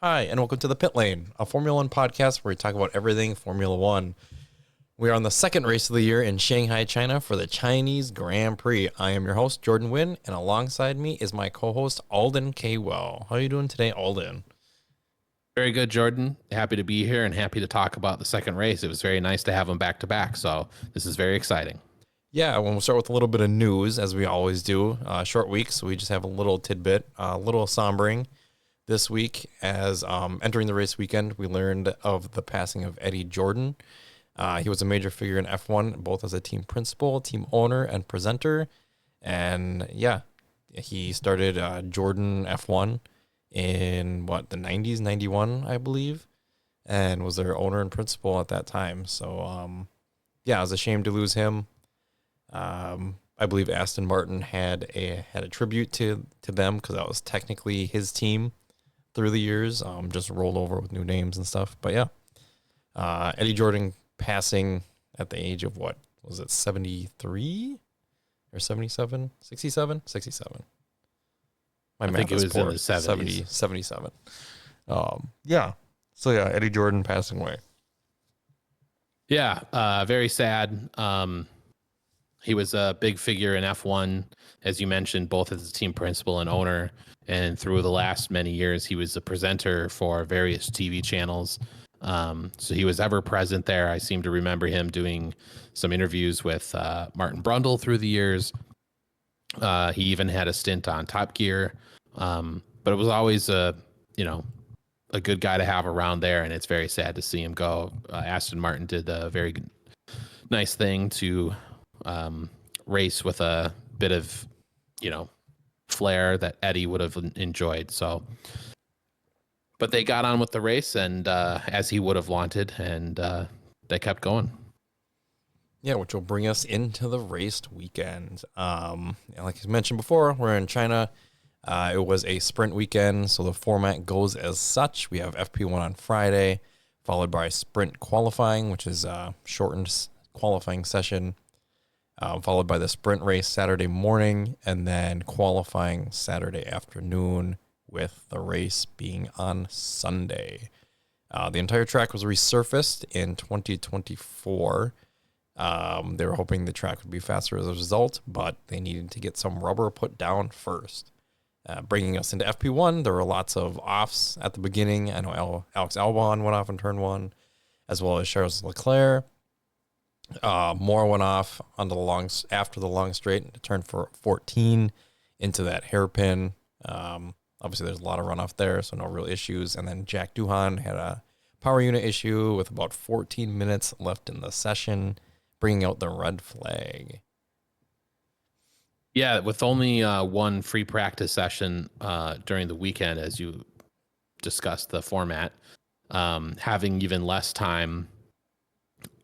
Hi, and welcome to the Pit Lane, a Formula One podcast where we talk about everything Formula One. We are on the second race of the year in Shanghai, China for the Chinese Grand Prix. I am your host, Jordan Wynn, and alongside me is my co-host, Alden K. Well. How are you doing today, Alden? Very good, Jordan. Happy to be here and happy to talk about the second race. It was very nice to have them back to back, so this is very exciting. Yeah, we'll start with a little bit of news, as we always do. Short week, so we just have a little tidbit, a little sombering this week. As entering the race weekend, we learned of the passing of Eddie Jordan. He was a major figure in F1, both as a team principal, team owner, and presenter. And yeah, he started Jordan F1 in the 90s, 91, I believe, and was their owner and principal at that time. So yeah, it was a shame to lose him. I believe Aston Martin had a tribute to them because that was technically his team through the years, just rolled over with new names and stuff. But yeah, Eddie Jordan passing at the age of what was it, 73 or 77, 67, 67. My math is poor. In the 70s. 77. Yeah. So yeah, Eddie Jordan passing away. Yeah, very sad. He was a big figure in F1, as you mentioned, both as a team principal and owner. And through the last many years, he was a presenter for various TV channels. So he was ever present there. I seem to remember him doing some interviews with Martin Brundle through the years. He even had a stint on Top Gear. But it was always a good guy to have around there. And it's very sad to see him go. Aston Martin did a very nice thing to race with a bit of, flair that Eddie would have enjoyed. So, but they got on with the race and as he would have wanted, and they kept going. Yeah, which will bring us into the raced weekend. Like I mentioned before, we're in China. It was a sprint weekend, so the format goes as such. We have FP1 on Friday, followed by sprint qualifying, which is a shortened qualifying session, followed by the sprint race Saturday morning, and then qualifying Saturday afternoon, with the race being on Sunday. The entire track was resurfaced in 2024. They were hoping the track would be faster as a result, but they needed to get some rubber put down first. Bringing us into FP1, there were lots of offs at the beginning. I know Alex Albon went off in turn one, as well as Charles Leclerc. More went off on after the long straight to turn 14 into that hairpin. Obviously, there's a lot of runoff there, so no real issues. And then Jack Doohan had a power unit issue with about 14 minutes left in the session, bringing out the red flag. Yeah, with only one free practice session during the weekend, as you discussed the format, having even less time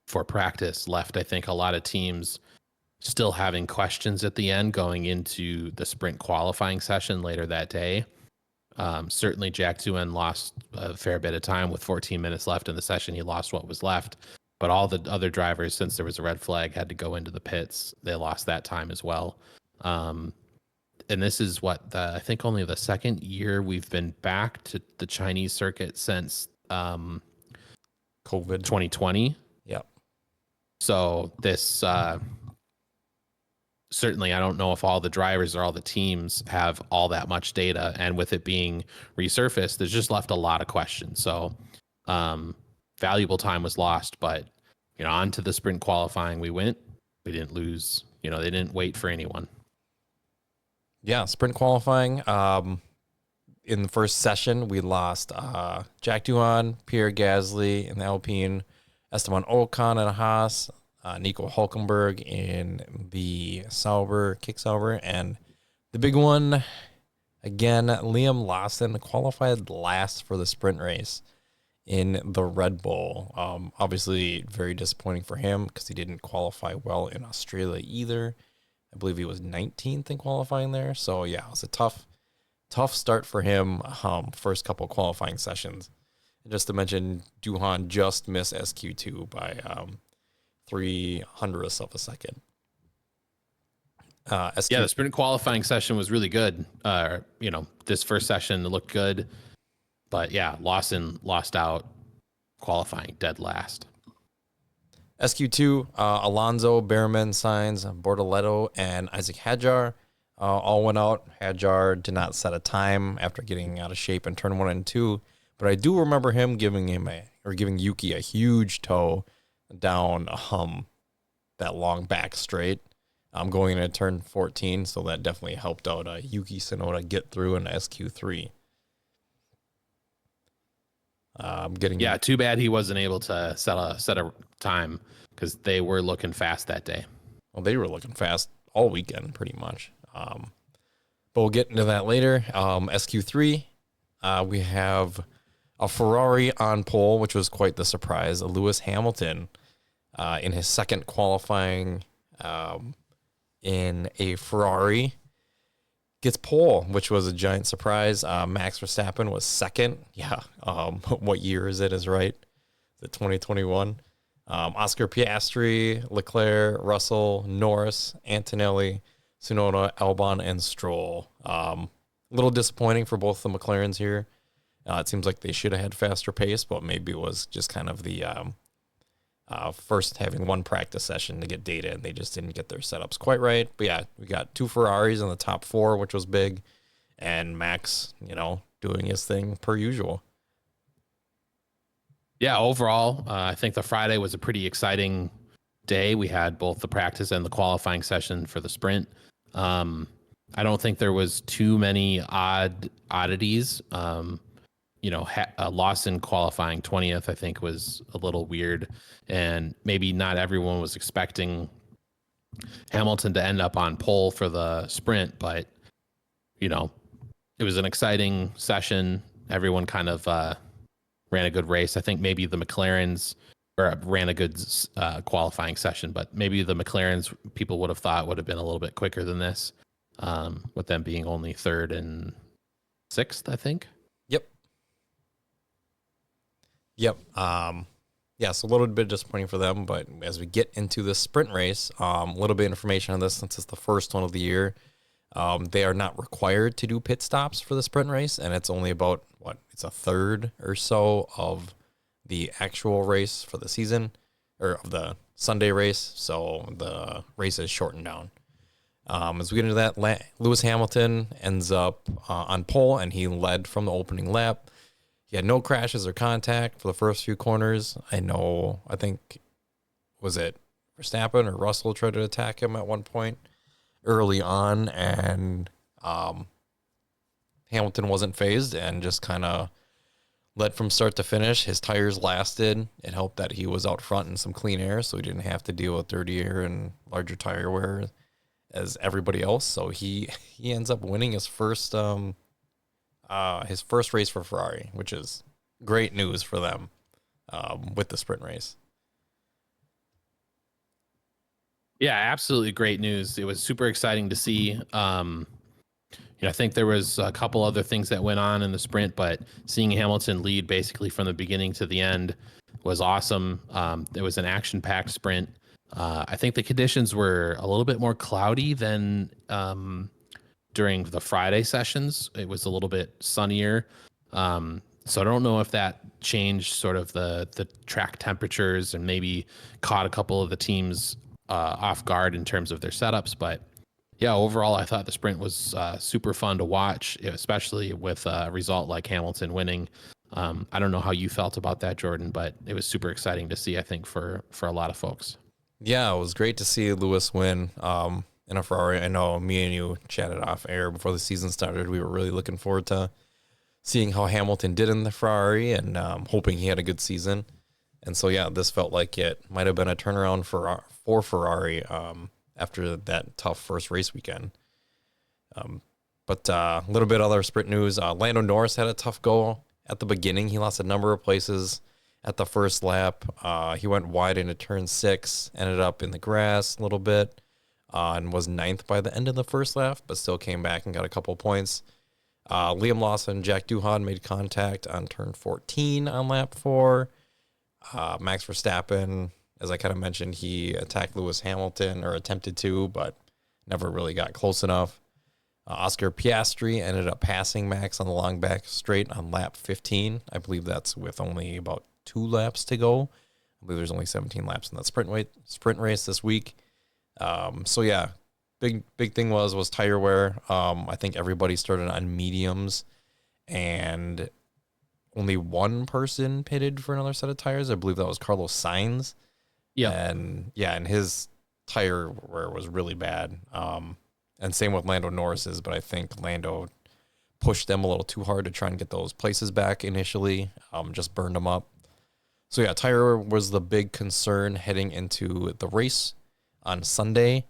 for practice left, I think a lot of teams still having questions at the end going into the sprint qualifying session later that day. Certainly Jack Doohan lost a fair bit of time with 14 minutes left in the session. He lost what was left, but all the other drivers, since there was a red flag, had to go into the pits. They lost that time as well. And this is I think only the second year we've been back to the Chinese circuit since COVID 2020. Yep. So this certainly, I don't know if all the drivers or all the teams have all that much data, and with it being resurfaced, there's just left a lot of questions. So valuable time was lost, but on to the sprint qualifying we went. We didn't lose. They didn't wait for anyone. Yeah, sprint qualifying. In the first session, we lost Jack Doohan, Pierre Gasly in the Alpine, Esteban Ocon in a Haas, Nico Hülkenberg in the Kick Sauber, and the big one, again, Liam Lawson qualified last for the sprint race in the Red Bull. Obviously, very disappointing for him because he didn't qualify well in Australia either. I believe he was 19th in qualifying there. So, yeah, it was a tough start for him, first couple qualifying sessions. And just to mention, Doohan just missed SQ2 by 0.03 of a second. The sprint qualifying session was really good. This first session looked good. But yeah, Lawson lost out qualifying dead last. SQ2, Alonso, Behrman, Sainz, Bortoleto, and Isaac Hadjar all went out. Hadjar did not set a time after getting out of shape in turn 1 and 2, but I do remember him giving Yuki a huge tow down that long back straight. Going into turn 14, so that definitely helped out Yuki Tsunoda get through in SQ3. Too bad he wasn't able to set a time, because they were looking fast that day. Well, they were looking fast all weekend, pretty much. But we'll get into that later. SQ3, we have a Ferrari on pole, which was quite the surprise. Lewis Hamilton in his second qualifying in a Ferrari gets pole, which was a giant surprise. Max Verstappen was second. Yeah. What year is it? Is right. Is it 2021? Oscar Piastri, Leclerc, Russell, Norris, Antonelli, Tsunoda, Albon, and Stroll. A little disappointing for both the McLarens here. It seems like they should have had faster pace, but maybe it was just kind of the first having one practice session to get data, and they just didn't get their setups quite right. But yeah, we got 2 Ferraris in the top 4, which was big, and Max, doing his thing per usual. Yeah, overall, I think the Friday was a pretty exciting day. We had both the practice and the qualifying session for the sprint. I don't think there was too many oddities. Lawson qualifying 20th, I think, was a little weird, and maybe not everyone was expecting Hamilton to end up on pole for the sprint, but it was an exciting session. Everyone kind of ran a good race. I think maybe the McLarens ran a good qualifying session, but maybe the McLarens people would have thought would have been a little bit quicker than this, with them being only 3rd and 6th, I think. Yep. So a little bit disappointing for them, but as we get into the sprint race, a little bit of information on this since it's the first one of the year. They are not required to do pit stops for the sprint race, and it's only about, it's a third or so of the actual race for the season, or of the Sunday race, so the race is shortened down. As we get into that, Lewis Hamilton ends up on pole, and he led from the opening lap. He had no crashes or contact for the first few corners. I think, was it Verstappen or Russell tried to attack him at one point early on, and Hamilton wasn't phased and just kind of led from start to finish. His tires lasted. It helped that he was out front in some clean air, so he didn't have to deal with dirty air and larger tire wear as everybody else. So he ends up winning his first race for Ferrari, which is great news for them with the sprint race. Yeah, absolutely great news. It was super exciting to see. I think there was a couple other things that went on in the sprint, but seeing Hamilton lead basically from the beginning to the end was awesome. It was an action-packed sprint. I think the conditions were a little bit more cloudy than during the Friday sessions. It was a little bit sunnier. So I don't know if that changed sort of the track temperatures and maybe caught a couple of the teams off guard in terms of their setups. But yeah, overall, I thought the sprint was super fun to watch, especially with a result like Hamilton winning. I don't know how you felt about that, Jordan, but it was super exciting to see, I think, for a lot of folks. Yeah, it was great to see Lewis win in a Ferrari. I know me and you chatted off air before the season started. We were really looking forward to seeing how Hamilton did in the Ferrari and hoping he had a good season. And so, yeah, this felt like it might have been a turnaround for Ferrari after that tough first race weekend. But a little bit other sprint news. Lando Norris had a tough go at the beginning. He lost a number of places at the first lap. He went wide into turn 6, ended up in the grass a little bit, and was 9th by the end of the first lap, but still came back and got a couple points. Liam Lawson and Jack Doohan made contact on turn 14 on lap 4. Max Verstappen, as I kind of mentioned, he attacked Lewis Hamilton, or attempted to, but never really got close enough. Oscar Piastri ended up passing Max on the long back straight on lap 15. I believe that's with only about 2 laps to go. I believe there's only 17 laps in that sprint race this week. So yeah, big thing was tire wear. I think everybody started on mediums, and only one person pitted for another set of tires. I believe that was Carlos Sainz. Yeah. And his tire wear was really bad. And same with Lando Norris's, but I think Lando pushed them a little too hard to try and get those places back initially. Just burned them up. So yeah, tire was the big concern heading into the race on Sunday.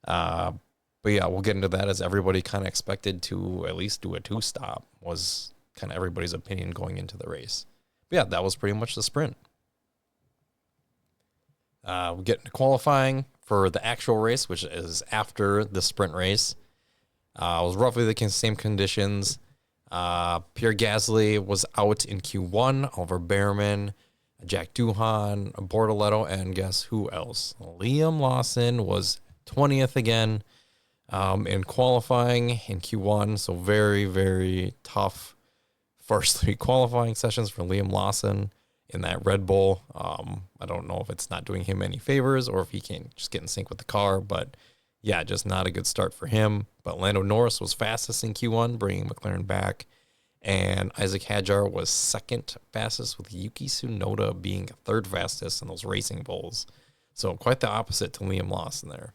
But yeah, we'll get into that, as everybody kind of expected to at least do a 2-stop, was kind of everybody's opinion going into the race. But yeah, that was pretty much the sprint. We get into qualifying for the actual race, which is after the sprint race. It was roughly the same conditions. Pierre Gasly was out in Q1 over Behrman, Jack Doohan, Bortoletto, and guess who else? Liam Lawson was 20th again in qualifying in Q1. So very, very tough first 3 qualifying sessions for Liam Lawson in that Red Bull. I don't know if it's not doing him any favors or if he can't just get in sync with the car, but yeah, just not a good start for him. But Lando Norris was fastest in Q1, bringing McLaren back. And Isaac Hadjar was second fastest, with Yuki Tsunoda being third fastest in those Racing Bulls. So quite the opposite to Liam Lawson there.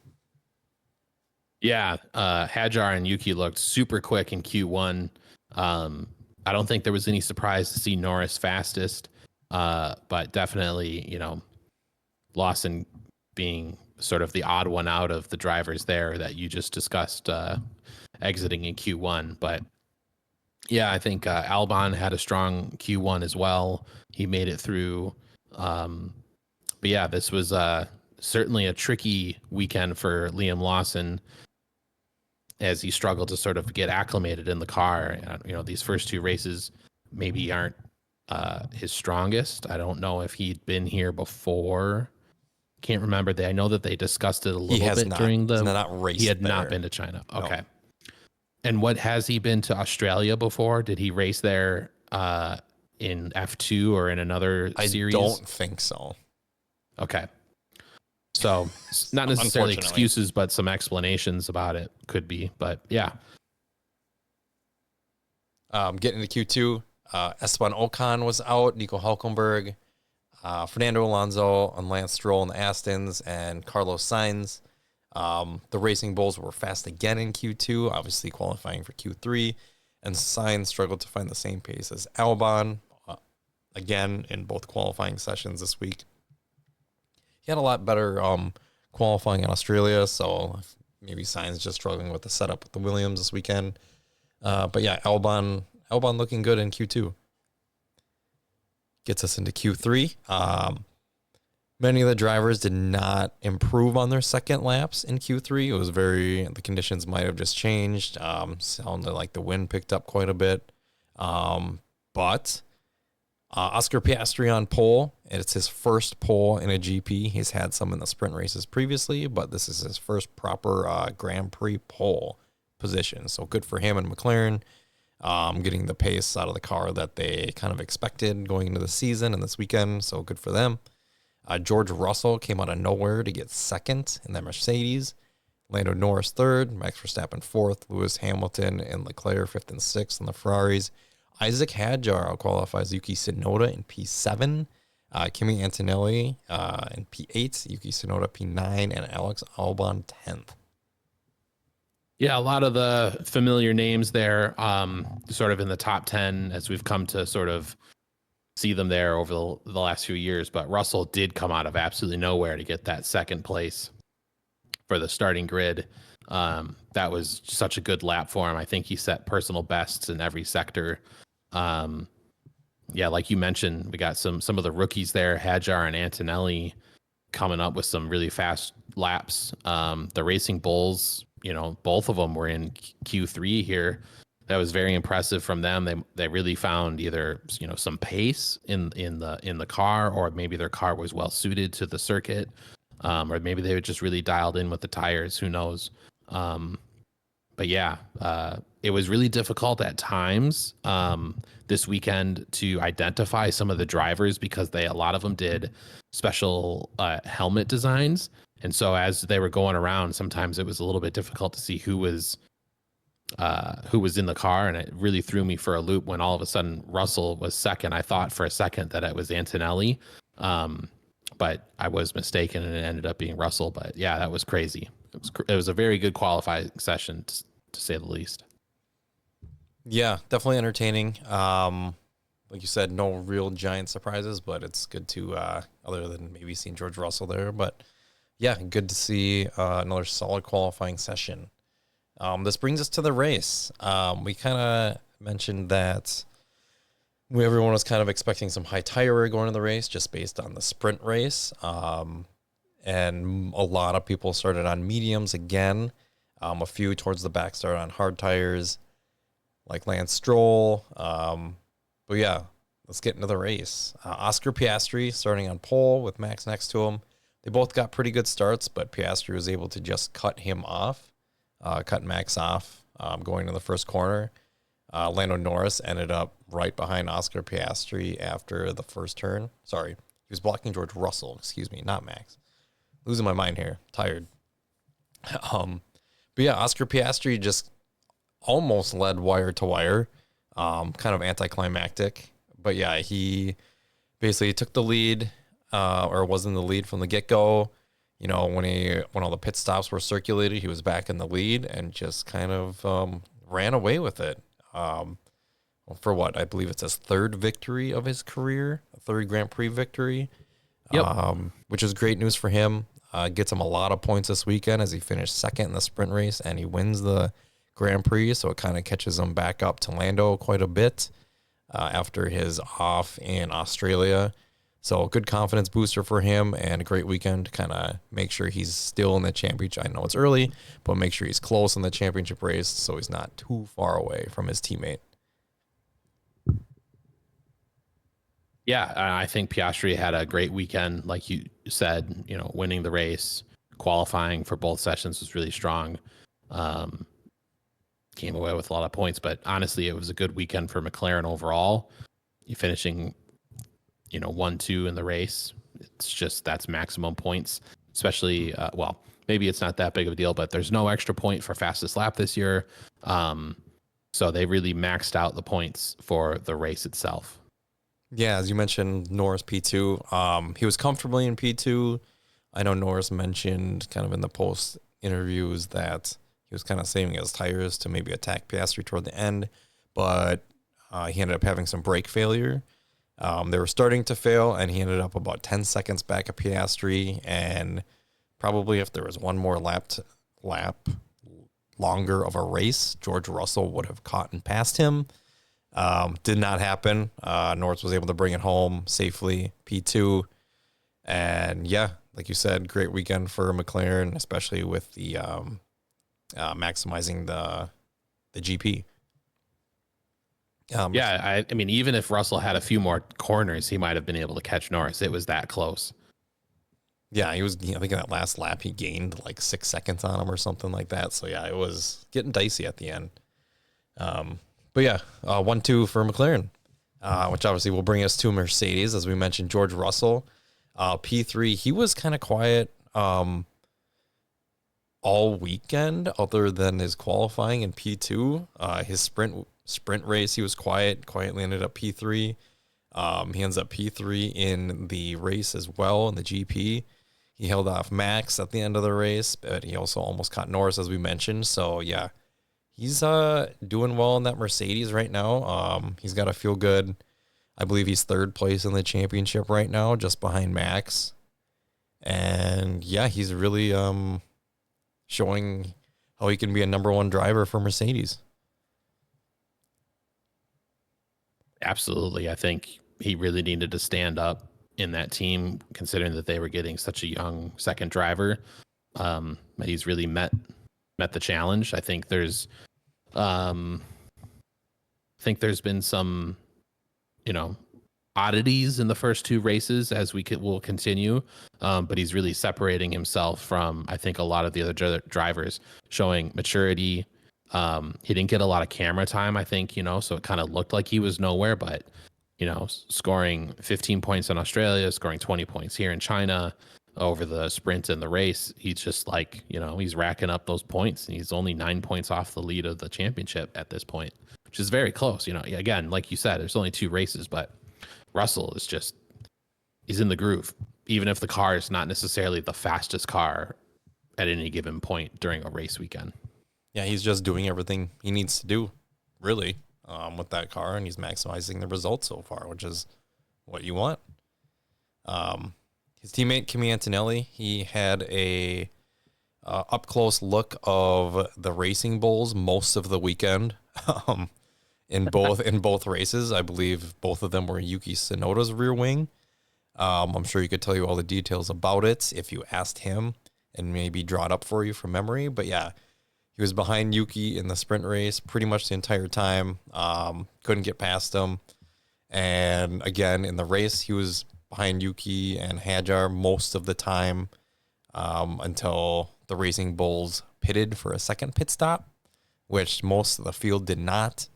Yeah, Hadjar and Yuki looked super quick in Q1. I don't think there was any surprise to see Norris fastest, but definitely, Lawson being sort of the odd one out of the drivers there that you just discussed exiting in Q1. But yeah, I think Albon had a strong Q1 as well. He made it through. But yeah, this was certainly a tricky weekend for Liam Lawson, as he struggled to sort of get acclimated in the car. These first 2 races maybe aren't his strongest. I don't know if he'd been here before. Can't remember. I know that they discussed it a little bit during the. He had not been to China. Okay. No. And what has he been to Australia before? Did he race there in F2 or in another series? I don't think so. Okay. So not necessarily excuses, but some explanations about it could be. But yeah. Getting into Q2, Esteban Ocon was out, Nico Hülkenberg, Fernando Alonso, and Lance Stroll in the Astons, and Carlos Sainz. The Racing Bulls were fast again in Q2, obviously qualifying for Q3, and Sainz struggled to find the same pace as Albon, again in both qualifying sessions this week. He had a lot better qualifying in Australia, so maybe Sainz just struggling with the setup with the Williams this weekend. But yeah, Albon looking good in Q2. Gets us into Q3. Many of the drivers did not improve on their second laps in Q3. It was the conditions might have just changed. Sounded like the wind picked up quite a bit. But Oscar Piastri on pole. It's his first pole in a GP. He's had some in the sprint races previously, but this is his first proper Grand Prix pole position. So good for him and McLaren, getting the pace out of the car that they kind of expected going into the season and this weekend. So good for them. George Russell came out of nowhere to get second in that Mercedes. Lando Norris third, Max Verstappen fourth, Lewis Hamilton and Leclerc fifth and sixth on the Ferraris. Isaac Hadjar qualifies Yuki Tsunoda in P7, Kimi Antonelli in P8, Yuki Tsunoda P9, and Alex Albon 10th. Yeah, a lot of the familiar names there, sort of in the top 10 as we've come to sort of see them there over the last few years. But Russell did come out of absolutely nowhere to get that second place for the starting grid. That was such a good lap for him. I think he set personal bests in every sector. Yeah, like you mentioned, we got some of the rookies there, Hadjar and Antonelli, coming up with some really fast laps. The Racing Bulls, both of them were in Q3 here. That was very impressive from them. They really found either some pace in the car, or maybe their car was well suited to the circuit, or maybe they were just really dialed in with the tires. Who knows? but yeah, it was really difficult at times this weekend to identify some of the drivers because a lot of them did special helmet designs. And so as they were going around, sometimes it was a little bit difficult to see who was in the car. And it really threw me for a loop when all of a sudden Russell was second. I thought for a second that it was Antonelli, but I was mistaken and it ended up being Russell. But yeah, that was crazy. It was a very good qualifying session, to say the least. Yeah, definitely entertaining. Like you said, no real giant surprises, but it's good to, other than maybe seeing George Russell there. But yeah, good to see another solid qualifying session. This brings us to the race. We kind of mentioned that everyone was kind of expecting some high tire wear going to the race just based on the sprint race. And a lot of people started on mediums again. A few towards the back started on hard tires, like Lance Stroll. But yeah, let's get into the race. Oscar Piastri starting on pole with Max next to him. They both got pretty good starts, but Piastri was able to just cut Max off going to the first corner. Lando Norris ended up right behind Oscar Piastri after the first turn. Sorry, he was blocking George Russell, excuse me, not Max. Losing my mind here, tired. But yeah, Oscar Piastri just almost led wire to wire, kind of anticlimactic. But yeah, he basically took the lead, or was in the lead from the get-go. You know, when all the pit stops were circulated, he was back in the lead and just kind of ran away with it. For what I believe it's his third victory of his career, a third Grand Prix victory. Yep. Which is great news for him. Gets him a lot of points this weekend as he finished second in the sprint race and he wins the Grand Prix. So it kind of catches him back up to Lando quite a bit after his off in Australia. So good confidence booster for him and a great weekend to kind of make sure he's still in the championship. I know it's early, but make sure he's close in the championship race so he's not too far away from his teammate. Yeah, I think Piastri had a great weekend, like you said. You know, winning the race, qualifying for both sessions was really strong. Came away with a lot of points, but honestly, it was a good weekend for McLaren overall. You finishing, 1-2 in the race. It's just that's maximum points, especially. Well, maybe it's not that big of a deal, but there's no extra point for fastest lap this year. So they really maxed out the points for the race itself. Yeah, as you mentioned, Norris P2. He was comfortably in P2. I know Norris mentioned kind of in the post interviews that he was kind of saving his tires to maybe attack Piastri toward the end, but he ended up having some brake failure. They were starting to fail, and he ended up about 10 seconds back of Piastri, and probably if there was one more lap longer of a race, George Russell would have caught and passed him. Did not happen. Norris was able to bring it home safely, P2. And yeah, like you said, great weekend for McLaren, especially with the maximizing the GP. I mean, even if Russell had a few more corners, he might have been able to catch Norris. It was that close. Yeah, he was, I think in that last lap, he gained like 6 seconds on him or something like that. So yeah, it was getting dicey at the end. But yeah, 1-2 for McLaren, which obviously will bring us to Mercedes. As we mentioned, George Russell, P3, he was kind of quiet all weekend other than his qualifying in P2. His sprint race, he was quietly ended up P3. He ends up P3 in the race as well in the GP. He held off Max at the end of the race, but he also almost caught Norris, as we mentioned. So yeah, he's doing well in that Mercedes right now. He's got to feel good. I believe he's third place in the championship right now, just behind Max. And yeah, he's really showing how he can be a number one driver for Mercedes. Absolutely. I think he really needed to stand up in that team, considering that they were getting such a young second driver. He's really met the challenge. I think there's been some, oddities in the first two races as will continue. But he's really separating himself from, I think, a lot of the other drivers, showing maturity, He didn't get a lot of camera time, I think, so it kind of looked like he was nowhere, but, scoring 15 points in Australia, scoring 20 points here in China over the sprint and the race. He's just like, he's racking up those points, and he's only 9 points off the lead of the championship at this point, which is very close. Again, like you said, there's only 2 races, but Russell is just, he's in the groove, even if the car is not necessarily the fastest car at any given point during a race weekend. Yeah, he's just doing everything he needs to do, really, with that car, and he's maximizing the results so far, which is what you want. His teammate Kimi Antonelli, he had a up close look of the Racing Bulls most of the weekend. In both races, I believe both of them were Yuki Tsunoda's rear wing. I'm sure he could tell you all the details about it if you asked him and maybe draw it up for you from memory. But yeah, he was behind Yuki in the sprint race pretty much the entire time. Couldn't get past him. And again, in the race, he was behind Yuki and Hajar most of the time until the Racing Bulls pitted for a second pit stop, which most of the field did not.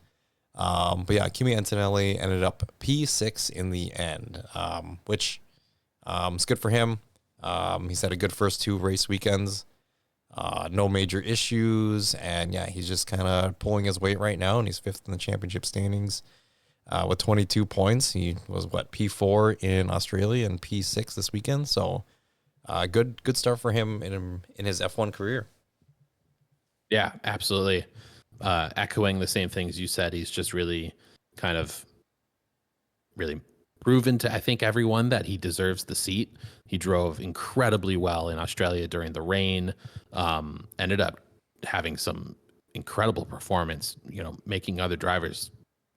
But yeah, Kimi Antonelli ended up P6 in the end, which is good for him. He's had a good first 2 race weekends. No major issues, and yeah, he's just kind of pulling his weight right now, and he's 5th in the championship standings with 22 points. He was P4 in Australia and P6 this weekend, so good start for him in his F1 career. Yeah, absolutely. Echoing the same things you said, he's just really kind of really proven to, I think, everyone that he deserves the seat. He drove incredibly well in Australia during the rain, ended up having some incredible performance, making other drivers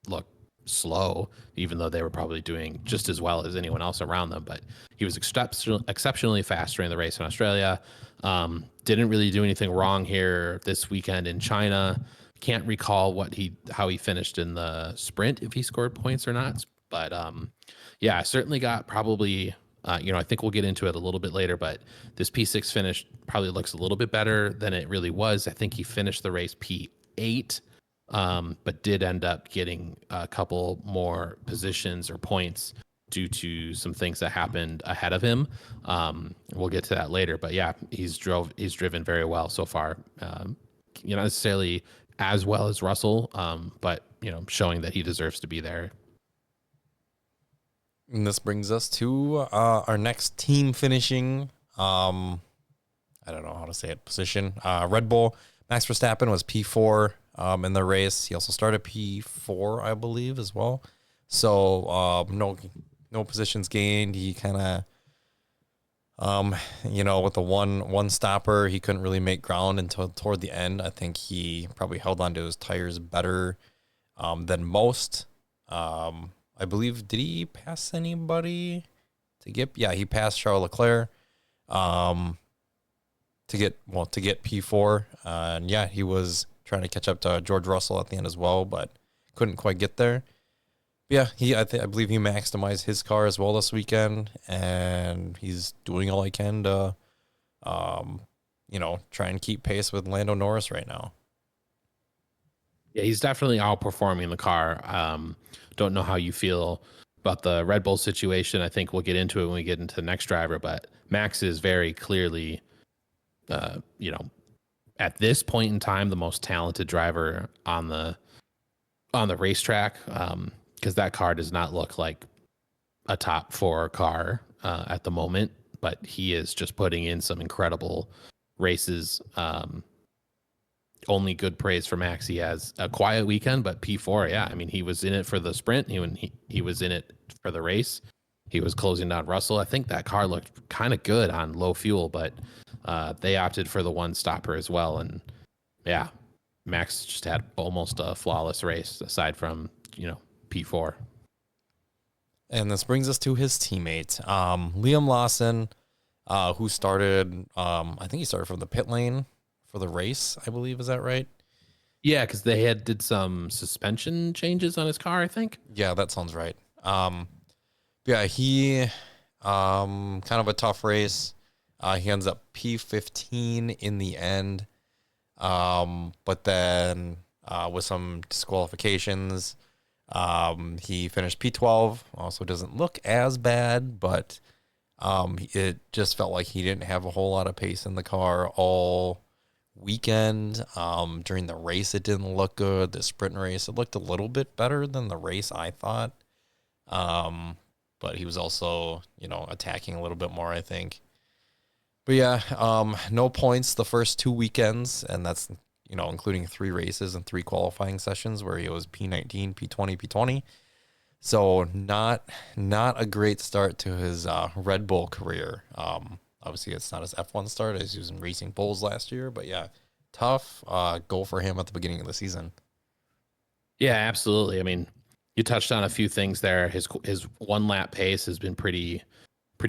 look slow, even though they were probably doing just as well as anyone else around them. But he was exceptionally fast during the race in Australia. Didn't really do anything wrong here this weekend in China. Can't recall how he finished in the sprint, if he scored points or not. But yeah, certainly got probably, I think we'll get into it a little bit later, but this P6 finish probably looks a little bit better than it really was. I think he finished the race P8, but did end up getting a couple more positions or points due to some things that happened ahead of him. We'll get to that later, but yeah, he's driven very well so far. Not necessarily as well as Russell, but showing that he deserves to be there. And this brings us to our next team finishing, I don't know how to say it, position. Red Bull, Max Verstappen was P4 in the race. He also started P4, I believe, as well. So no positions gained. He kind of, with the one stopper, he couldn't really make ground until toward the end. I think he probably held onto his tires better than most. I believe, did he pass anybody to get? Yeah, he passed Charles Leclerc to get P4. And yeah, he was trying to catch up to George Russell at the end as well, but couldn't quite get there. But yeah, I believe he maximized his car as well this weekend, and he's doing all he can to, try and keep pace with Lando Norris right now. Yeah, he's definitely outperforming the car. Don't know how you feel about the Red Bull situation. I think we'll get into it when we get into the next driver, but Max is very clearly, at this point in time, the most talented driver on the racetrack, because that car does not look like a top 4 car at the moment, but he is just putting in some incredible races. Only good praise for Max. He has a quiet weekend, but P4, yeah. I mean, he was in it for the sprint. He was in it for the race. He was closing down Russell. I think that car looked kind of good on low fuel, but they opted for the one stopper as well. And yeah, Max just had almost a flawless race aside from, P4. And this brings us to his teammate, Liam Lawson, who started, I think he started from the pit lane for the race, I believe. Is that right? Yeah, because they did some suspension changes on his car, I think. Yeah, that sounds right. Yeah, he kind of a tough race. He ends up P15 in the end. But then with some disqualifications, he finished P12. Also doesn't look as bad, but it just felt like he didn't have a whole lot of pace in the car all weekend. During the race, it didn't look good. The sprint race, it looked a little bit better than the race, I thought. But he was also, attacking a little bit more, I think. But yeah, no points the first 2 weekends, and that's, including 3 races and 3 qualifying sessions where he was P19, P20, P20. So not a great start to his Red Bull career. Obviously, it's not his F1 start as he was in Racing Bulls last year, but yeah, tough goal for him at the beginning of the season. Yeah, absolutely. I mean, you touched on a few things there. His 1 lap pace has been pretty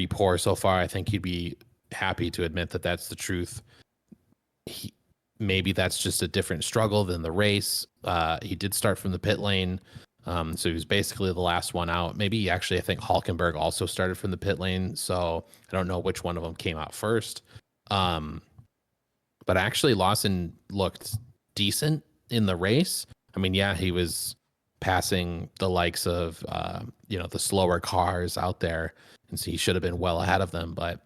poor so far. I think he'd be happy to admit that that's the truth. Maybe that's just a different struggle than the race. He did start from the pit lane. So he was basically the last one out. Maybe actually, I think Hulkenberg also started from the pit lane. So I don't know which one of them came out first. But actually, Lawson looked decent in the race. I mean, yeah, he was passing the likes of, the slower cars out there. And so he should have been well ahead of them. But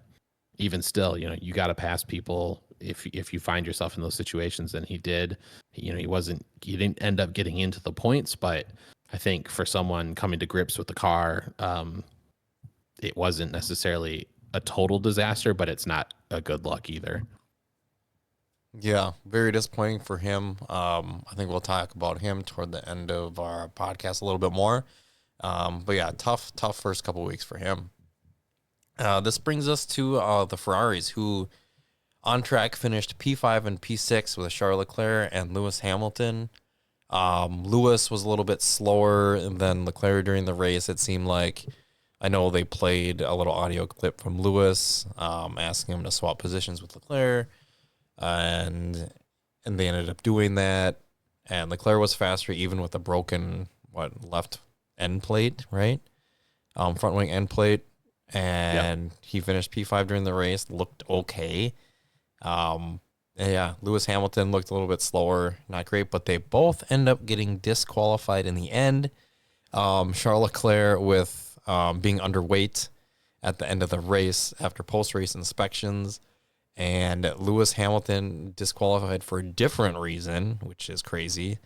even still, you got to pass people if you find yourself in those situations. And he did. He didn't end up getting into the points, but I think for someone coming to grips with the car, it wasn't necessarily a total disaster, but it's not a good look either. Yeah, very disappointing for him. I think we'll talk about him toward the end of our podcast a little bit more. But yeah, tough first couple weeks for him. This brings us to the Ferraris, who on track finished P5 and P6 with Charles Leclerc and Lewis Hamilton. Lewis was a little bit slower than Leclerc during the race, it seemed like. I know they played a little audio clip from Lewis asking him to swap positions with Leclerc, and they ended up doing that. And Leclerc was faster even with a broken left end plate, right? Front wing end plate. And He finished P5 during the race, looked okay. Yeah, Lewis Hamilton looked a little bit slower, not great, but they both end up getting disqualified in the end. Charles Leclerc with being underweight at the end of the race after post-race inspections, and Lewis Hamilton disqualified for a different reason, which is crazy.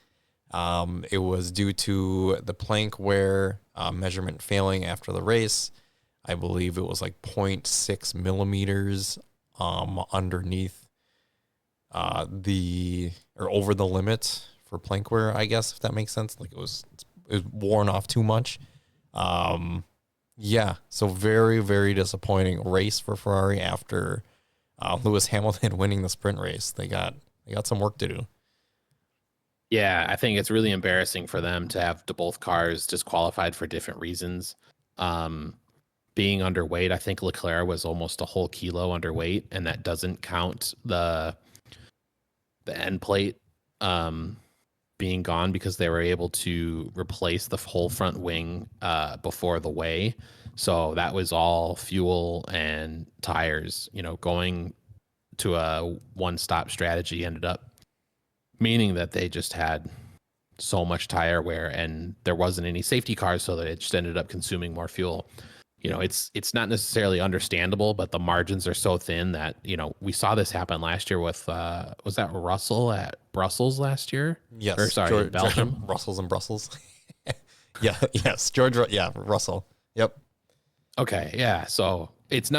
It was due to the plank wear measurement failing after the race. I believe it was like 0.6 millimeters underneath or over the limit for plank wear, I guess, if that makes sense. Like it was worn off too much. Yeah, so very, very disappointing race for Ferrari after Lewis Hamilton winning the sprint race. They got some work to do. Yeah, I think it's really embarrassing for them to have both cars disqualified for different reasons. Being underweight, I think Leclerc was almost a whole kilo underweight, and that doesn't count the end plate being gone because they were able to replace the whole front wing before the weigh. So that was all fuel and tires. Going to a one-stop strategy ended up meaning that they just had so much tire wear, and there wasn't any safety cars, so that it just ended up consuming more fuel. It's not necessarily understandable, but the margins are so thin that, we saw this happen last year with, was that Russell at Brussels last year? Yes. Or sorry, Belgium. Russell's in Brussels. Yeah. Yes. Russell. Yep. Okay. Yeah. So it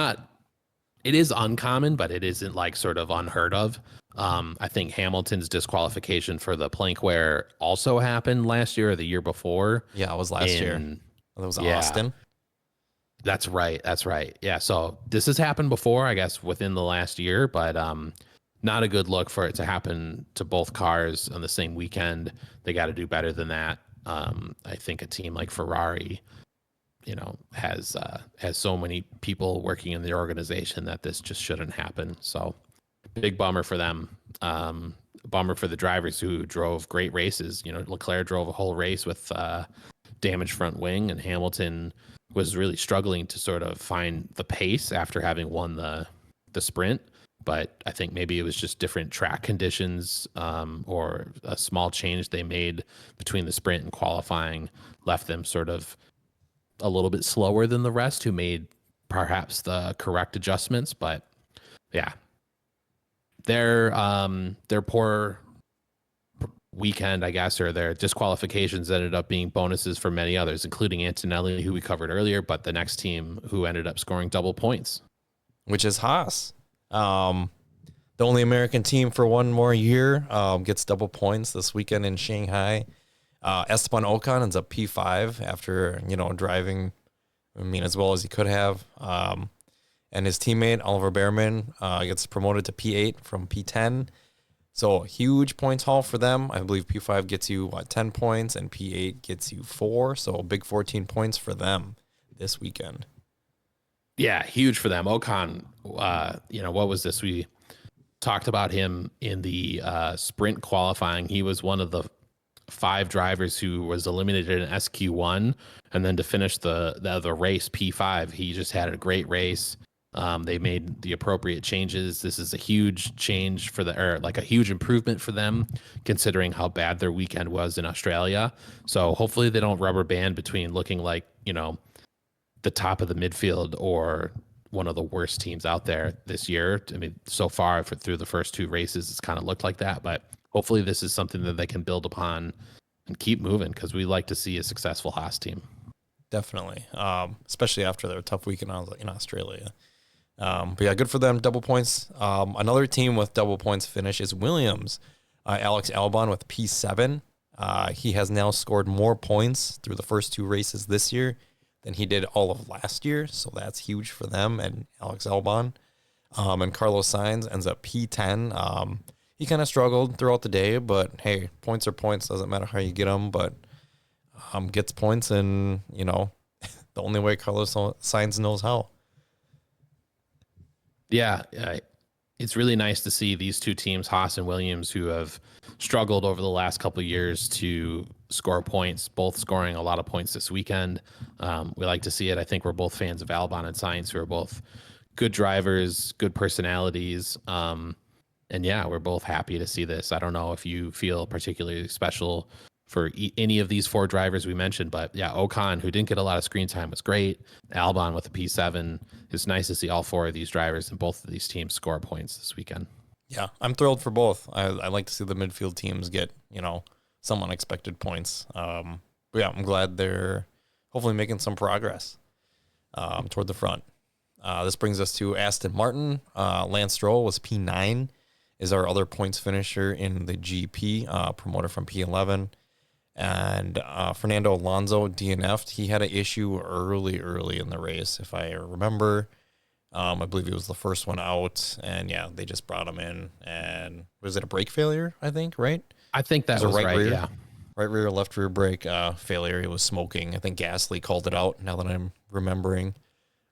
is uncommon, but it isn't like sort of unheard of. I think Hamilton's disqualification for the plank wear also happened last year or the year before. Yeah, it was last year. That was Austin. That's right. Yeah. So this has happened before, I guess, within the last year, but not a good look for it to happen to both cars on the same weekend. They got to do better than that. I think a team like Ferrari, has so many people working in the organization that this just shouldn't happen. So big bummer for them. Bummer for the drivers who drove great races. Leclerc drove a whole race with damaged front wing, and Hamilton was really struggling to sort of find the pace after having won the sprint. but I think maybe it was just different track conditions, or a small change they made between the sprint and qualifying left them sort of a little bit slower than the rest, who made perhaps the correct adjustments. But yeah, their poor weekend, I guess, or their disqualifications ended up being bonuses for many others, including Antonelli, who we covered earlier, but the next team who ended up scoring double points, which is Haas. The only American team for one more year, gets double points this weekend in Shanghai. Esteban Ocon ends up P5 after, driving, as well as he could have. And his teammate, Oliver Behrman, gets promoted to P8 from P10. So huge points haul for them. I believe P5 gets you 10 points and P8 gets you 4. So a big 14 points for them this weekend. Yeah, huge for them. Ocon, what was this? We talked about him in the sprint qualifying. He was one of the 5 drivers who was eliminated in SQ1, and then to finish the race P5, he just had a great race. They made the appropriate changes. This is a huge change a huge improvement for them, considering how bad their weekend was in Australia. So hopefully they don't rubber band between looking like, the top of the midfield or one of the worst teams out there this year. I mean, so far through the first 2 races, it's kind of looked like that, but hopefully this is something that they can build upon and keep moving, because we like to see a successful Haas team. Definitely. Especially after their tough weekend in Australia. But yeah, good for them. Double points. Another team with double points finish is Williams. Alex Albon with P7. He has now scored more points through the first 2 races this year than he did all of last year. So that's huge for them and Alex Albon. And Carlos Sainz ends up P10. He kind of struggled throughout the day, but hey, points are points. Doesn't matter how you get them, but gets points, and, the only way Carlos Sainz knows how. Yeah, it's really nice to see these 2 teams, Haas and Williams, who have struggled over the last couple of years to score points, both scoring a lot of points this weekend. We like to see it. I think we're both fans of Albon and Sainz, who are both good drivers, good personalities. And yeah, we're both happy to see this. I don't know if you feel particularly special for any of these 4 drivers we mentioned, but yeah, Ocon, who didn't get a lot of screen time, was great. Albon with a P7. It's nice to see all 4 of these drivers and both of these teams score points this weekend. Yeah, I'm thrilled for both. I like to see the midfield teams get, some unexpected points. But yeah, I'm glad they're hopefully making some progress toward the front. This brings us to Aston Martin. Lance Stroll was P9, is our other points finisher in the GP, promoted from P11. And Fernando Alonso DNF'd. He had an issue early in the race, if I remember. I believe he was the first one out, and yeah, they just brought him in. And was it a brake failure? I think, right? I think that was right. Rear, yeah, right rear, left rear brake failure. He was smoking. I think Gasly called it out. Now that I'm remembering,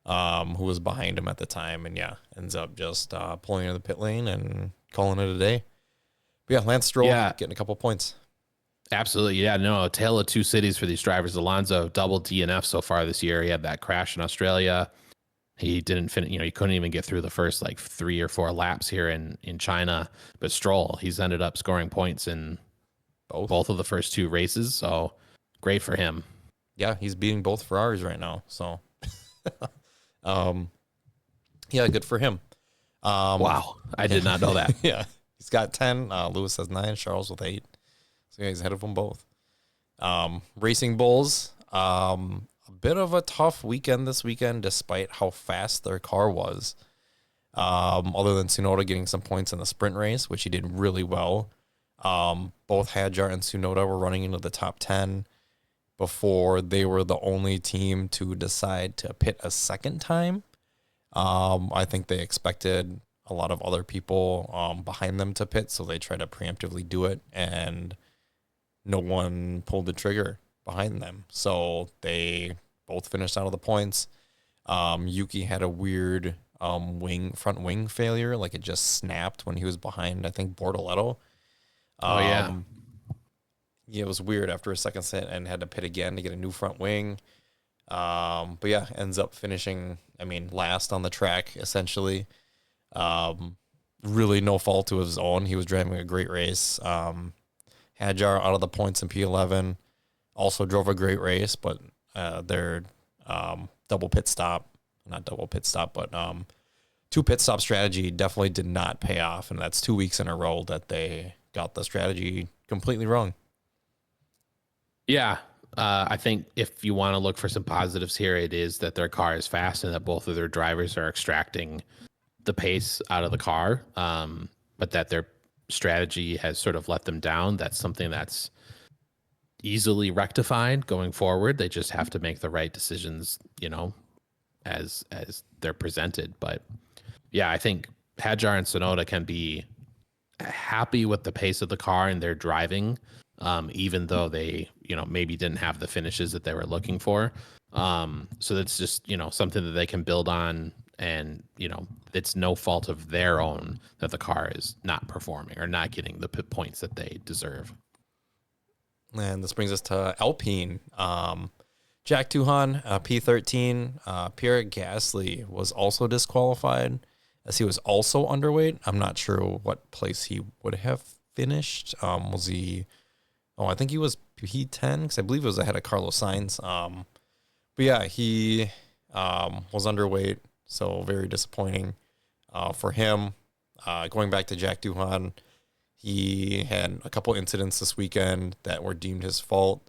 who was behind him at the time, and yeah, ends up just pulling into the pit lane and calling it a day. But yeah, Lance Stroll getting a couple points. Absolutely. Yeah, no, a tale of 2 cities for these drivers. Alonso double DNF so far this year. He had that crash in Australia. He didn't finish, he couldn't even get through the first 3 or 4 laps here in China. But Stroll, he's ended up scoring points in both of the first 2 races. So great for him. Yeah, he's beating both Ferraris right now. So, yeah, good for him. Wow, I did not know that. Yeah, he's got 10. Lewis has 9. Charles with 8. So yeah, he's ahead of them both. Racing Bulls, a bit of a tough weekend this weekend, despite how fast their car was. Other than Tsunoda getting some points in the sprint race, which he did really well. Both Hadjar and Tsunoda were running into the top 10 before they were the only team to decide to pit a second time. I think they expected a lot of other people behind them to pit, so they tried to preemptively do it, and no one pulled the trigger behind them. So they both finished out of the points. Yuki had a weird front wing failure, like it just snapped when he was behind, I think, Bortoletto. Yeah, it was weird after a second set, and had to pit again to get a new front wing. But yeah, ends up finishing, last on the track, essentially. really no fault to his own. He was driving a great race. Hadjar out of the points in P11 also drove a great race, but their double pit stop, not double pit stop, but two pit stop strategy definitely did not pay off. And that's 2 weeks in a row that they got the strategy completely wrong. Yeah. I think if you want to look for some positives here, it is that their car is fast and that both of their drivers are extracting the pace out of the car, but that their strategy has sort of let them down. That's something that's easily rectified going forward. They just have to make the right decisions, as they're presented. But yeah, I think Hadjar and Sonoda can be happy with the pace of the car and their driving, even though they, maybe didn't have the finishes that they were looking for. So that's just, something that they can build on. And, it's no fault of their own that the car is not performing or not getting the points that they deserve. And this brings us to Alpine. Jack Doohan, P13. Pierre Gasly was also disqualified as he was also underweight. I'm not sure what place he would have finished. Was he... Oh, I think he was P10 because I believe it was ahead of Carlos Sainz. But yeah, he was underweight, so very disappointing for him. Going back to Jack Doohan, he had a couple incidents this weekend that were deemed his fault,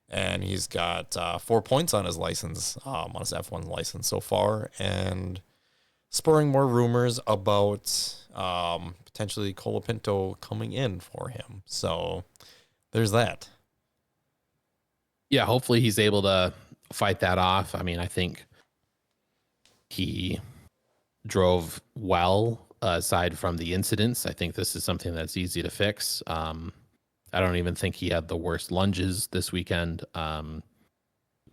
and he's got 4 points on his license, on his F1 license so far, and spurring more rumors about potentially Colapinto coming in for him. So there's that. Yeah, hopefully he's able to fight that off. I mean, I think he drove well aside from the incidents. I think this is something that's easy to fix. I don't even think he had the worst lunges this weekend. But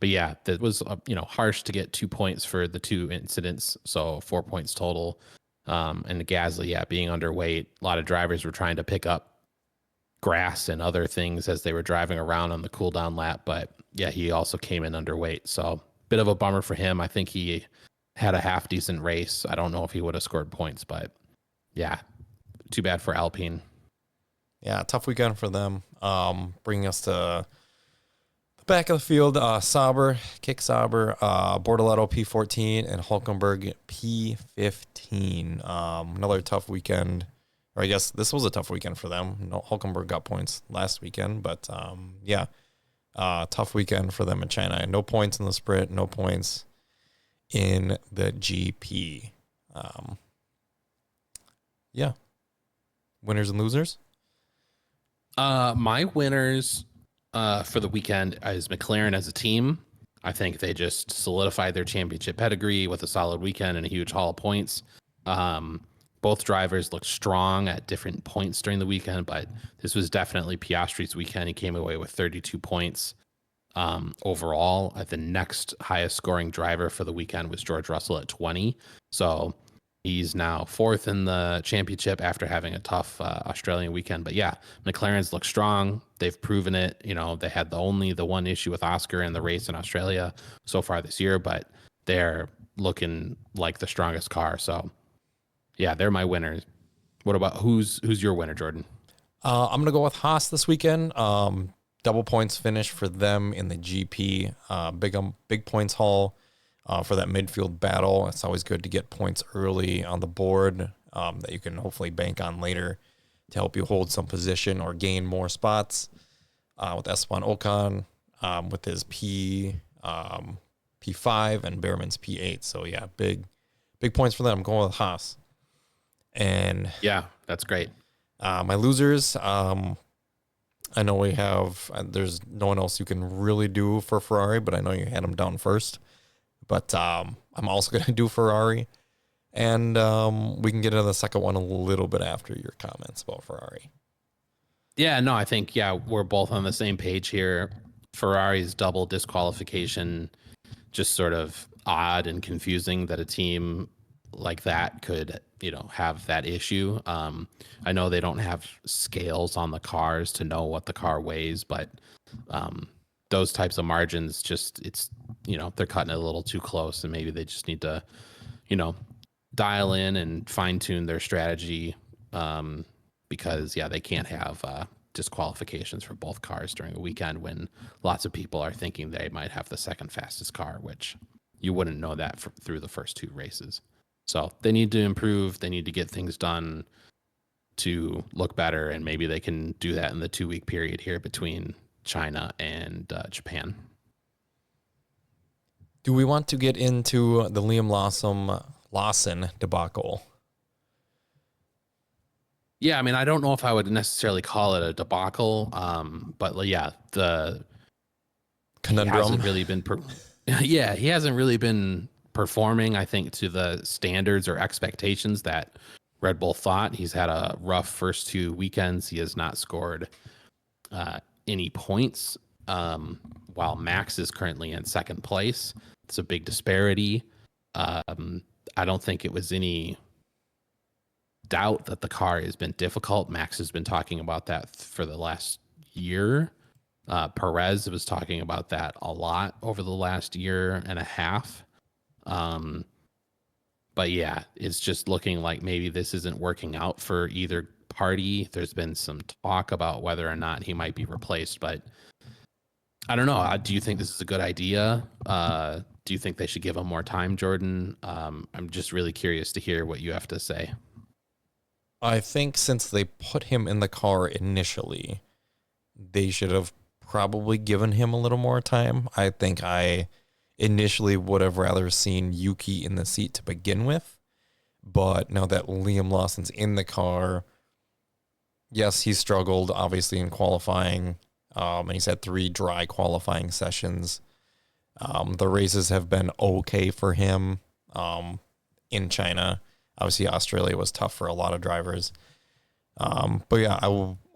yeah, that was, harsh to get 2 points for the 2 incidents. So 4 points total. And Gasly, being underweight. A lot of drivers were trying to pick up grass and other things as they were driving around on the cool down lap. But yeah, he also came in underweight. So bit of a bummer for him. I think he had a half decent race. I don't know if he would have scored points, but yeah, too bad for Alpine. Yeah, tough weekend for them. Bringing us to the back of the field, Sauber, Kick Sauber, Bortoleto P14, and Hulkenberg P15. Another tough weekend. Or I guess this was a tough weekend for them. No, Hulkenberg got points last weekend, but tough weekend for them in China. No points in the sprint, no points in the GP. Winners and losers? My winners for the weekend is McLaren as a team. I think they just solidified their championship pedigree with a solid weekend and a huge haul of points. Both drivers looked strong at different points during the weekend, but this was definitely Piastri's weekend. He came away with 32 points overall. The next highest scoring driver for the weekend was George Russell at 20. So he's now 4th in the championship after having a tough Australian weekend. But yeah, McLaren's look strong. They've proven it. They had the one issue with Oscar in the race in Australia so far this year, but they're looking like the strongest car. So yeah, they're my winners. What about who's your winner, Jordan? I'm going to go with Haas this weekend. Double points finish for them in the GP. Big points haul for that midfield battle. It's always good to get points early on the board that you can hopefully bank on later to help you hold some position or gain more spots. With Esteban Ocon with his P5 and Behrman's P8. So yeah, big points for them. I'm going with Haas. And yeah, that's great. My losers, I know we have, there's no one else you can really do for Ferrari, but I know you had them down first. But I'm also going to do Ferrari. And we can get into the second one a little bit after your comments about Ferrari. Yeah, no, I think, we're both on the same page here. Ferrari's double disqualification, just sort of odd and confusing that a team like that could, have that issue. I know they don't have scales on the cars to know what the car weighs, but those types of margins it's they're cutting it a little too close, and maybe they just need to dial in and fine tune their strategy because they can't have disqualifications for both cars during a weekend when lots of people are thinking they might have the second fastest car, which you wouldn't know that through the first 2 races. So they need to improve. They need to get things done to look better, and maybe they can do that in the 2-week period here between China and Japan. Do we want to get into the Liam Lawson debacle? Yeah, I mean, I don't know if I would necessarily call it a debacle, but the conundrum. He hasn't really been he hasn't really been performing, I think, to the standards or expectations that Red Bull thought. He's had a rough first 2 weekends. He has not scored any points, while Max is currently in second place. It's a big disparity. I don't think it was any doubt that the car has been difficult. Max has been talking about that for the last year. Perez was talking about that a lot over the last year and a half. But it's just looking like maybe this isn't working out for either party. There's been some talk about whether or not he might be replaced, but I don't know. Do you think this is a good idea? Do you think they should give him more time, Jordan? I'm just really curious to hear what you have to say. I think since they put him in the car initially, they should have probably given him a little more time. I think I initially would have rather seen Yuki in the seat to begin with. But now that Liam Lawson's in the car, yes, he struggled obviously in qualifying. And he's had 3 dry qualifying sessions. The races have been okay for him in China. Obviously, Australia was tough for a lot of drivers. But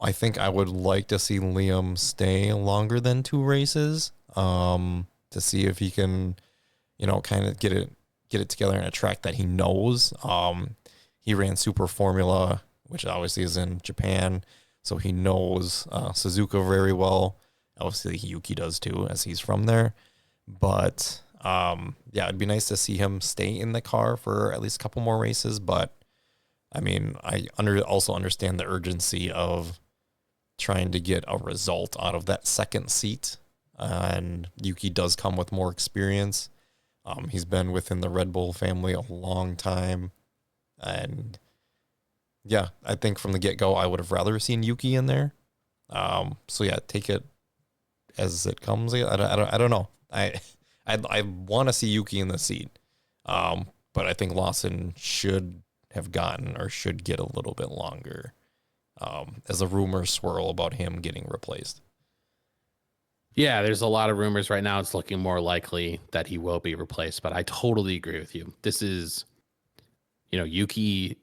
I think I would like to see Liam stay longer than 2 races to see if he can, kind of get it together in a track that he knows. He ran Super Formula, which obviously is in Japan, so he knows Suzuka very well. Obviously, Yuki does too, as he's from there. But it'd be nice to see him stay in the car for at least a couple more races. But I mean, I also understand the urgency of trying to get a result out of that second seat. And Yuki does come with more experience. He's been within the Red Bull family a long time. And I think from the get-go, I would have rather seen Yuki in there. Take it as it comes. I don't know. I want to see Yuki in the seat. But I think Lawson should have gotten or should get a little bit longer as the rumors swirl about him getting replaced. Yeah, there's a lot of rumors right now. It's looking more likely that he will be replaced, but I totally agree with you. This is, Yuki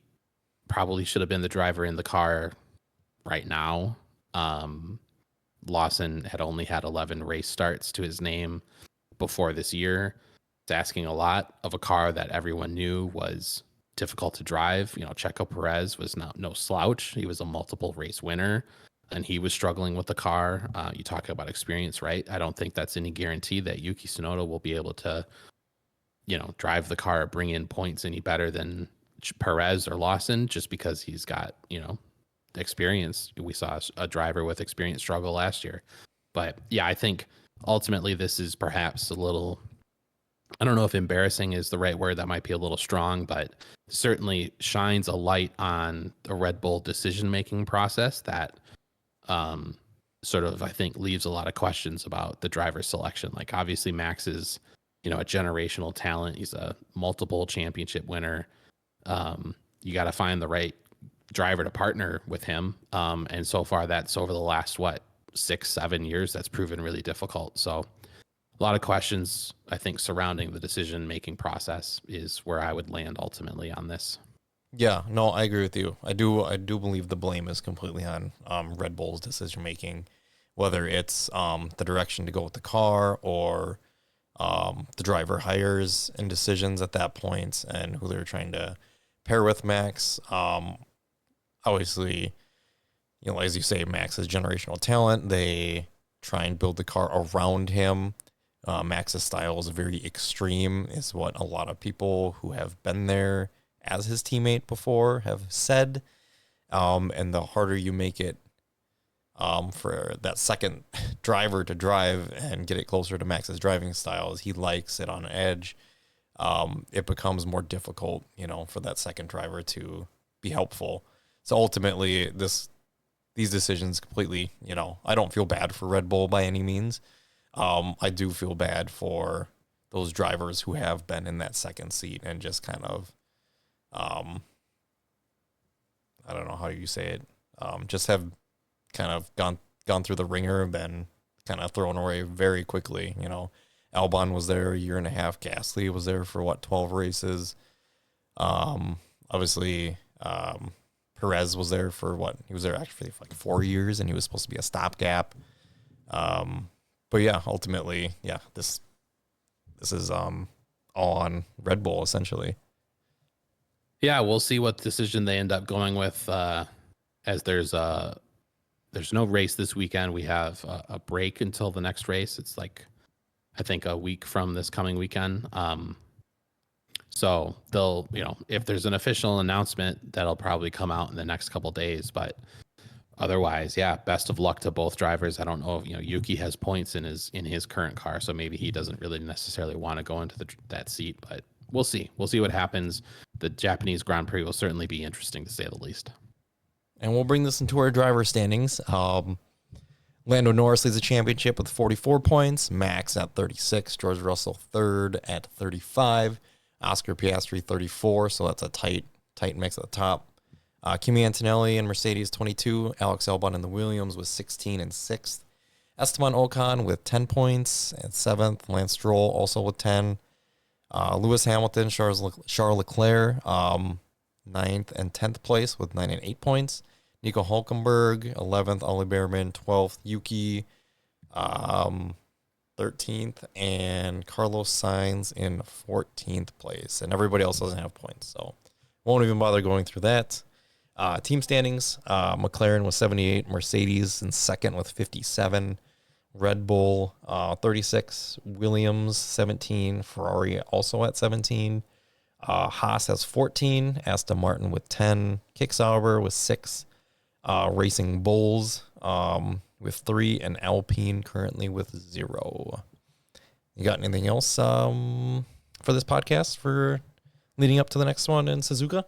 probably should have been the driver in the car right now. Lawson had only had 11 race starts to his name before this year. It's asking a lot of a car that everyone knew was difficult to drive. Checo Perez was no slouch. He was a multiple race winner, and he was struggling with the car. You talk about experience, right? I don't think that's any guarantee that Yuki Tsunoda will be able to, drive the car, bring in points any better than Perez or Lawson, just because he's got, experience. We saw a driver with experience struggle last year. But I think ultimately this is perhaps a little, I don't know if embarrassing is the right word. That might be a little strong, but certainly shines a light on the Red Bull decision-making process that sort of, I think, leaves a lot of questions about the driver selection. Like, obviously Max is, a generational talent. He's a multiple championship winner. You got to find the right driver to partner with him. And so far that's over the last, 6-7 years, that's proven really difficult. So a lot of questions, I think, surrounding the decision-making process is where I would land ultimately on this. Yeah, no, I agree with you. I do believe the blame is completely on Red Bull's decision-making, whether it's the direction to go with the car or the driver hires and decisions at that point and who they're trying to pair with Max. Obviously, as you say, Max is generational talent. They try and build the car around him. Max's style is very extreme, is what a lot of people who have been there as his teammate before have said. And the harder you make it for that second driver to drive and get it closer to Max's driving style, as he likes it on edge, it becomes more difficult, for that second driver to be helpful. So ultimately, these decisions completely, I don't feel bad for Red Bull by any means. I do feel bad for those drivers who have been in that second seat and just kind of, I don't know how you say it, just have kind of gone through the ringer and been kind of thrown away very quickly. Albon was there a year and a half. Gasly was there for 12 races. Obviously, Perez was there for he was there actually for 4 years, and he was supposed to be a stopgap. But yeah, ultimately, this is all on Red Bull essentially. Yeah, we'll see what decision they end up going with. As there's no race this weekend. We have a break until the next race. It's I think a week from this coming weekend. So they'll, if there's an official announcement, that'll probably come out in the next couple of days. But otherwise, best of luck to both drivers. I don't know if, Yuki has points in his current car, so maybe he doesn't really necessarily want to go into that seat. But we'll see. We'll see what happens. The Japanese Grand Prix will certainly be interesting, to say the least. And we'll bring this into our driver standings. Lando Norris leads the championship with 44 points. Max at 36. George Russell third at 35. Oscar Piastri 34. So that's a tight mix at the top. Kimi Antonelli and Mercedes 22. Alex Albon and the Williams with 16 and 6th. Esteban Ocon with 10 points at 7th. Lance Stroll also with 10. Lewis Hamilton, Charles Leclerc, 9th and 10th place with 9 and 8 points. Nico Hulkenberg, 11th. Ollie Behrman, 12th. Yuki, 13th. And Carlos Sainz in 14th place. And everybody else doesn't have points, so won't even bother going through that. Team standings, McLaren with 78. Mercedes in second with 57. Red Bull, 36. Williams, 17. Ferrari also at 17. Haas has 14. Aston Martin with 10. Kick Sauber with 6. Racing Bulls with 3. And Alpine currently with 0. You got anything else for this podcast for leading up to the next one in Suzuka?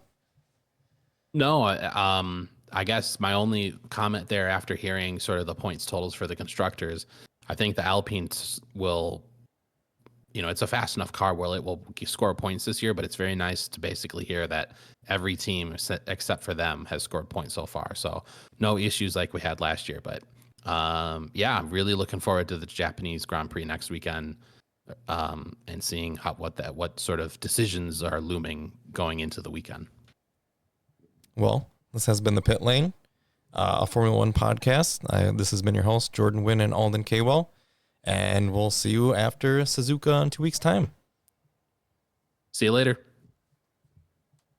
No, I guess my only comment there, after hearing sort of the points totals for the constructors, I think the Alpines will, it's a fast enough car where it will score points this year, but it's very nice to basically hear that every team except for them has scored points so far. So no issues like we had last year, but I'm really looking forward to the Japanese Grand Prix next weekend, and seeing what sort of decisions are looming going into the weekend. Well, this has been the Pit Lane, a Formula One podcast. This has been your host, Jordan Wynn and Alden Kaywell, and we'll see you after Suzuka in 2 weeks' time. See you later.